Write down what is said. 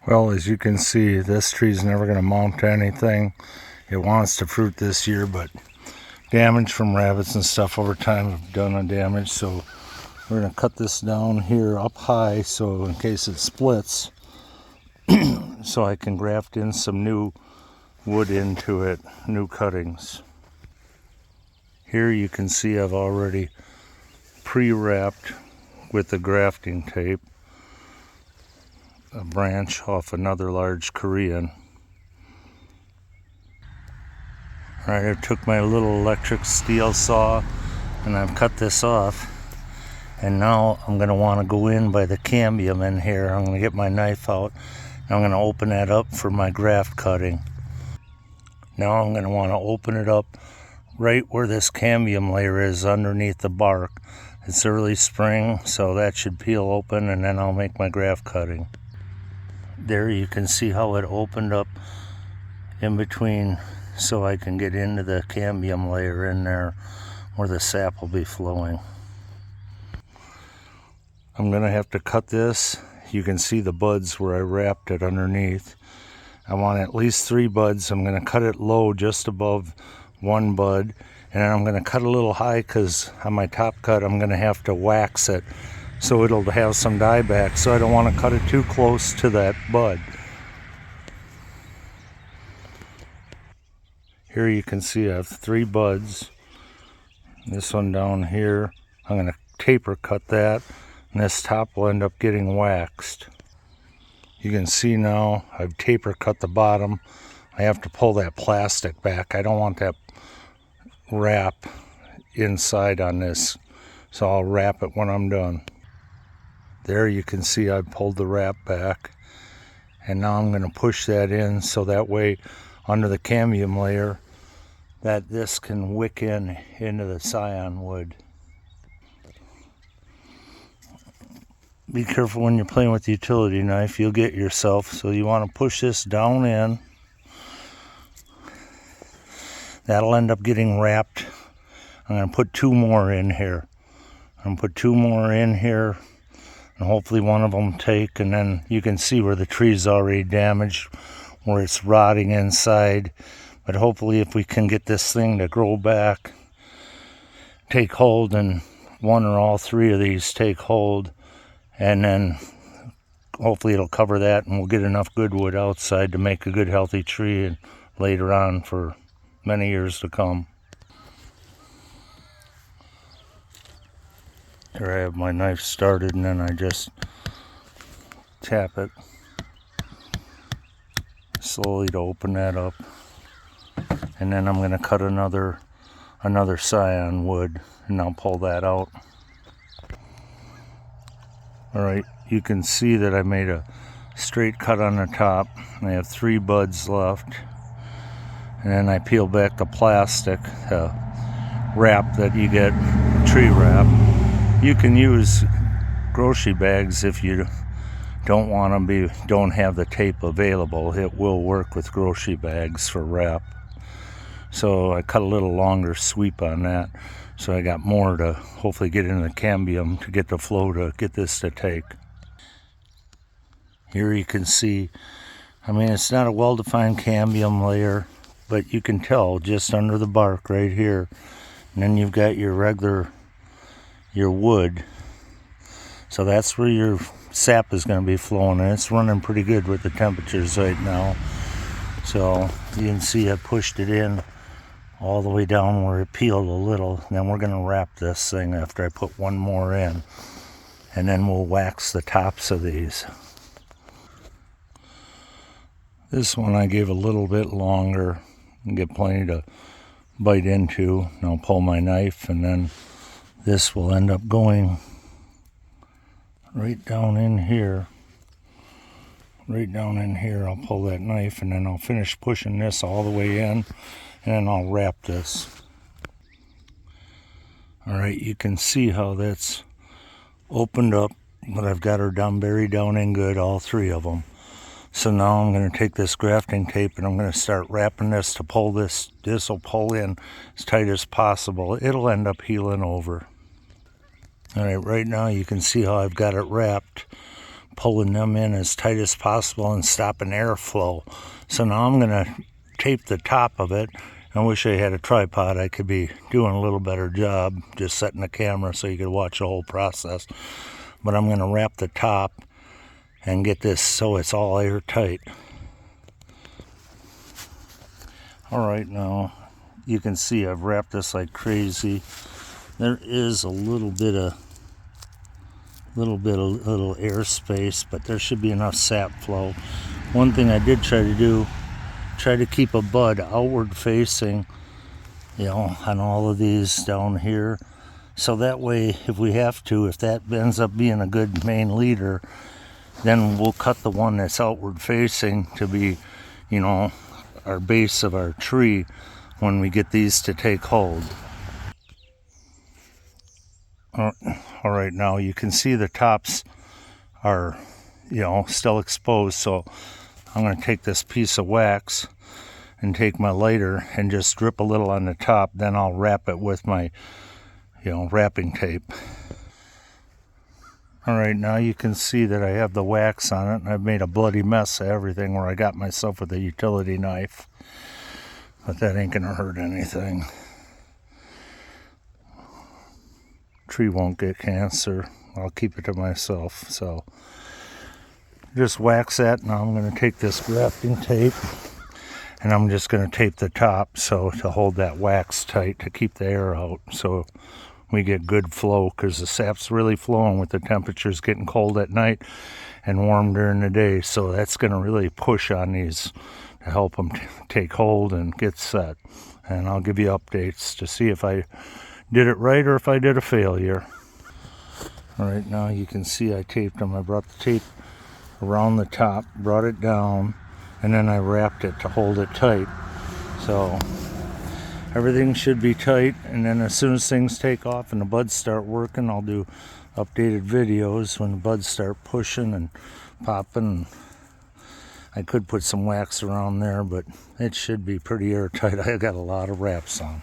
Well, as you can see, this tree's never going to mount to anything. It wants to fruit this year, but damage from rabbits and stuff over time have done a damage. So we're going to cut this down here up high so in case it splits, so I can graft in some new wood into it, new cuttings. Here you can see I've already pre-wrapped with the grafting tape a branch off another large Korean. Alright, I took my little electric steel saw and I've cut this off. And now I'm going to want to go in by the cambium in here. I'm going to get my knife out and I'm going to open that up for my graft cutting. Now I'm going to want to open it up right where this cambium layer is underneath the bark. It's early spring, so that should peel open and then I'll make my graft cutting. There you can see how it opened up in between so I can get into the cambium layer in there where the sap will be flowing. I'm going to have to cut this. You can see the buds where I wrapped it underneath. I want at least 3 buds. I'm going to cut it low just above 1 bud. And then I'm going to cut a little high because on my top cut I'm going to have to wax it so it'll have some dieback. So I don't want to cut it too close to that bud. Here you can see I have 3 buds. This one down here, I'm going to taper cut that. And this top will end up getting waxed. You can see now I've taper cut the bottom. I have to pull that plastic back. I don't want that wrap inside on this, so I'll wrap it when I'm done. There you can see I pulled the wrap back, and now I'm going to push that in so that way under the cambium layer that this can wick into the scion wood. Be careful when you're playing with the utility knife, you'll get yourself. So you want to push this down in. That'll end up getting wrapped. I'm going to put 2 more in here. I'm going to put 2 more in here, and hopefully one of them take. And then you can see where the tree's already damaged, where it's rotting inside. But hopefully if we can get this thing to grow back, take hold, and 1 or all 3 of these take hold, and then hopefully it'll cover that and we'll get enough good wood outside to make a good healthy tree and later on for many years to come. Here I have my knife started and then I just tap it slowly to open that up. And then I'm going to cut another scion wood and I'll pull that out. Alright, you can see that I made a straight cut on the top. I have 3 buds left. And then I peel back the plastic, the wrap that you get, tree wrap. You can use grocery bags if you don't have the tape available. It will work with grocery bags for wrap. So I cut a little longer sweep on that. So I got more to hopefully get in the cambium to get the flow to get this to take. Here you can see, I mean, it's not a well-defined cambium layer, but you can tell just under the bark right here. And then you've got your wood. So that's where your sap is going to be flowing, and it's running pretty good with the temperatures right now. So you can see I pushed it in all the way down where it peeled a little. Then we're going to wrap this thing after I put 1 more in, and then we'll wax the tops of these. This one I gave a little bit longer and get plenty to bite into. And I'll pull my knife, and then this will end up going right down in here. Right down in here, I'll pull that knife, and then I'll finish pushing this all the way in, and then I'll wrap this. Alright, you can see how that's opened up, but I've got her buried down in good, all 3 of them. So now I'm going to take this grafting tape and I'm going to start wrapping this to pull this. This will pull in as tight as possible. It'll end up healing over. Alright, right now you can see how I've got it wrapped, pulling them in as tight as possible and stopping airflow. So now I'm going to tape the top of it. I wish I had a tripod. I could be doing a little better job just setting the camera so you could watch the whole process. But I'm going to wrap the top and get this so it's all airtight. All right, now you can see I've wrapped this like crazy. There is a little air space, but there should be enough sap flow. One thing I did try to do, try to keep a bud outward facing, you know, on all of these down here. So that way, if we have to, if that ends up being a good main leader, then we'll cut the one that's outward facing to be, you know, our base of our tree when we get these to take hold. All right, now you can see the tops are, you know, still exposed. So I'm going to take this piece of wax and take my lighter and just drip a little on the top. Then I'll wrap it with my, you know, wrapping tape. All right, now you can see that I have the wax on it, and I've made a bloody mess of everything where I got myself with a utility knife. But that ain't gonna hurt anything. Tree won't get cancer. I'll keep it to myself. So just wax that. Now I'm gonna take this grafting tape and I'm just gonna tape the top so to hold that wax tight to keep the air out. So we get good flow, because the sap's really flowing with the temperatures getting cold at night and warm during the day. So that's going to really push on these to help them take hold and get set. And I'll give you updates to see if I did it right or if I did a failure. All right, now you can see I taped them. I brought the tape around the top, brought it down, and then I wrapped it to hold it tight. So everything should be tight, and then as soon as things take off and the buds start working, I'll do updated videos when the buds start pushing and popping. I could put some wax around there, but it should be pretty airtight. I got a lot of wraps on.